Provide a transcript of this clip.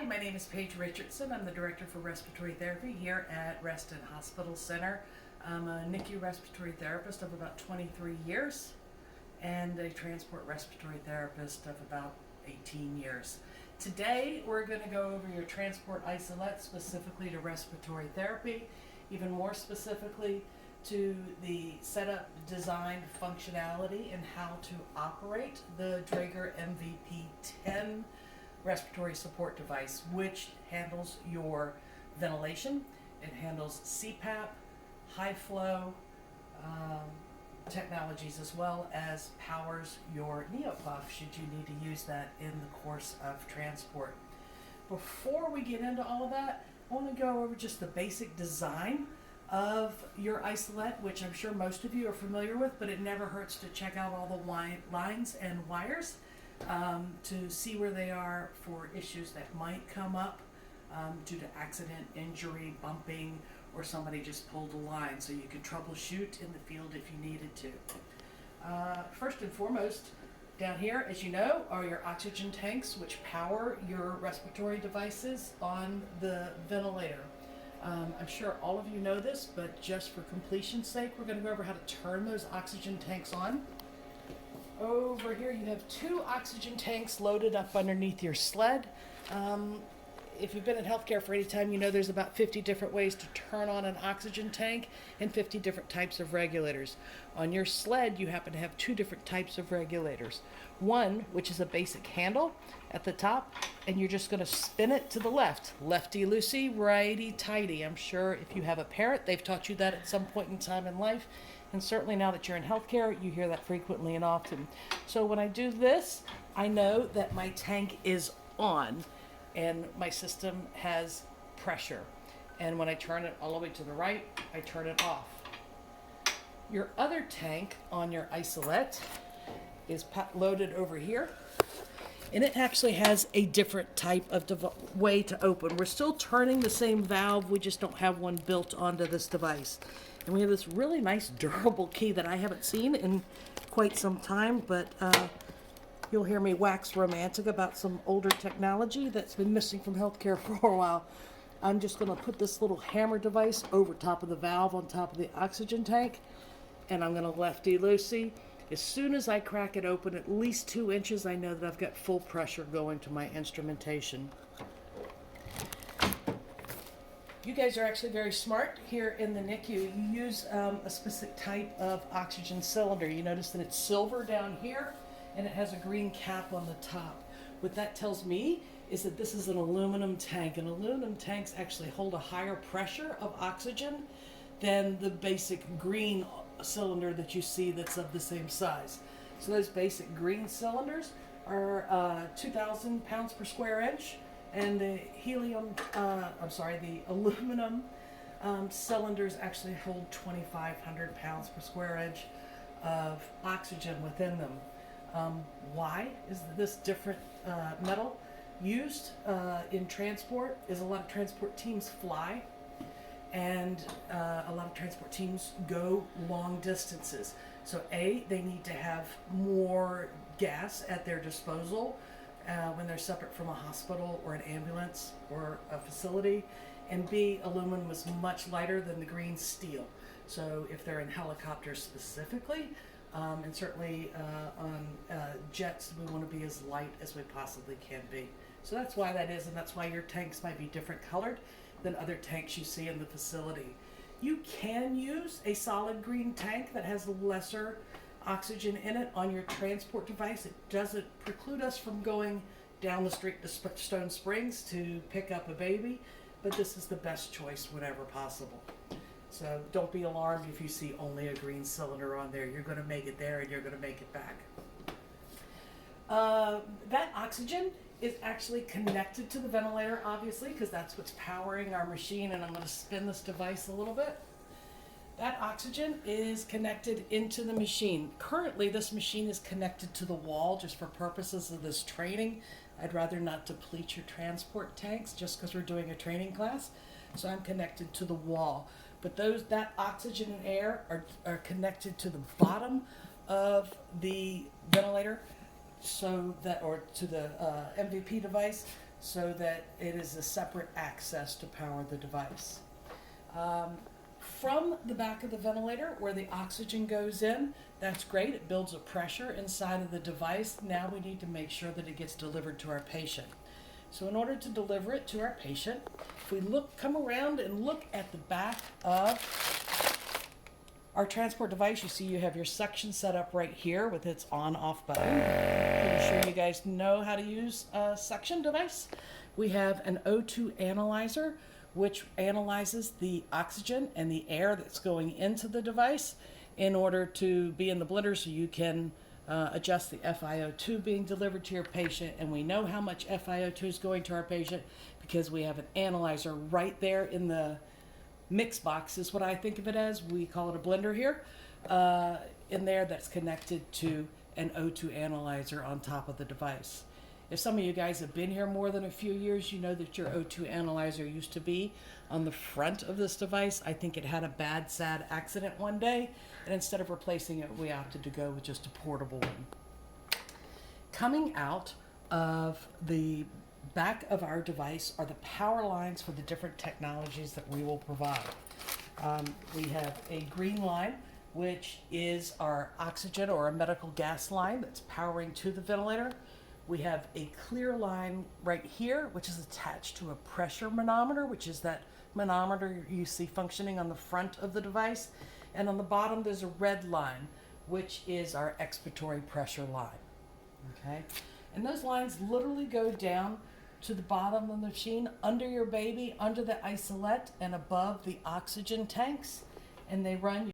Hi, my name is Paige Richardson. I'm the Director for Respiratory Therapy here at Reston Hospital Center. I'm a NICU respiratory therapist of about 23 years and a transport respiratory therapist of about 18 years. Today we're going to go over your transport isolette specifically to respiratory therapy, even more specifically to the setup, design, functionality, and how to operate the Draeger MVP-10 respiratory support device, which handles your ventilation. It handles CPAP, high flow technologies, as well as powers your neopuff should you need to use that in the course of transport. Before we get into all of that, I want to go over just the basic design of your isolette, which I'm sure most of you are familiar with, but it never hurts to check out all the lines and wires to see where they are for issues that might come up due to accident, injury, bumping, or somebody just pulled a line, so you can troubleshoot in the field if you needed to. First and foremost, down here, as you know, are your oxygen tanks, which power your respiratory devices on the ventilator. I'm sure all of you know this, but just for completion's sake, we're going to go over how to turn those oxygen tanks on. Over here you have two oxygen tanks loaded up underneath your sled. If you've been in healthcare for any time, you know there's about 50 different ways to turn on an oxygen tank and 50 different types of regulators. On your sled, you happen to have two different types of regulators. One, which is a basic handle at the top, and you're just going to spin it to the left. Lefty-loosey, righty-tighty. I'm sure if you have a parent, they've taught you that at some point in time in life. And certainly now that you're in healthcare, you hear that frequently and often. So when I do this, I know that my tank is on and my system has pressure. And when I turn it all the way to the right, I turn it off. Your other tank on your isolette is loaded over here. And it actually has a different type of way to open. We're still turning the same valve, we just don't have one built onto this device. And we have this really nice durable key that I haven't seen in quite some time, but you'll hear me wax romantic about some older technology that's been missing from healthcare for a while. I'm just going to put this little hammer device over top of the valve on top of the oxygen tank, and I'm going to lefty-loosey. As soon as I crack it open at least 2 inches, I know that I've got full pressure going to my instrumentation. You guys are actually very smart here in the NICU. You use a specific type of oxygen cylinder. You notice that it's silver down here and it has a green cap on the top. What that tells me is that this is an aluminum tank, and aluminum tanks actually hold a higher pressure of oxygen than the basic green cylinder that you see that's of the same size. So those basic green cylinders are 2,000 pounds per square inch. And the the aluminum cylinders actually hold 2,500 pounds per square inch of oxygen within them. Why is this different metal used in transport? Is a lot of transport teams fly, and a lot of transport teams go long distances. So they need to have more gas at their disposal when they're separate from a hospital or an ambulance or a facility, and B, aluminum is much lighter than the green steel. So if they're in helicopters specifically, and certainly on jets, we want to be as light as we possibly can be. So that's why that is, and that's why your tanks might be different colored than other tanks you see in the facility. You can use a solid green tank that has lesser oxygen in it on your transport device. It doesn't preclude us from going down the street to Stone Springs to pick up a baby, but this is the best choice whenever possible. So don't be alarmed if you see only a green cylinder on there. You're going to make it there and you're going to make it back. That oxygen is actually connected to the ventilator, obviously, because that's what's powering our machine, and I'm going to spin this device a little bit. That oxygen is connected into the machine. Currently, this machine is connected to the wall just for purposes of this training. I'd rather not deplete your transport tanks just because we're doing a training class. So I'm connected to the wall. But that oxygen and air are connected to the bottom of the ventilator, so that, or to the MVP device, so that it is a separate access to power the device. From the back of the ventilator where the oxygen goes in, that's great. It builds a pressure inside of the device. Now we need to make sure that it gets delivered to our patient. So in order to deliver it to our patient, if we come around and look at the back of our transport device, you see you have your suction set up right here with its on-off button. Pretty sure you guys know how to use a suction device. We have an O2 analyzer, which analyzes the oxygen and the air that's going into the device in order to be in the blender so you can adjust the FiO2 being delivered to your patient. And we know how much FiO2 is going to our patient because we have an analyzer right there in the mix box is what I think of it as. We call it a blender here in there that's connected to an O2 analyzer on top of the device. If some of you guys have been here more than a few years, you know that your O2 analyzer used to be on the front of this device. I think it had a bad, sad accident one day, and instead of replacing it, we opted to go with just a portable one. Coming out of the back of our device are the power lines for the different technologies that we will provide. We have a green line, which is our oxygen or a medical gas line that's powering to the ventilator. We have a clear line right here, which is attached to a pressure manometer, which is that manometer you see functioning on the front of the device. And on the bottom, there's a red line, which is our expiratory pressure line. Okay? And those lines literally go down to the bottom of the machine, under your baby, under the isolette, and above the oxygen tanks. And they run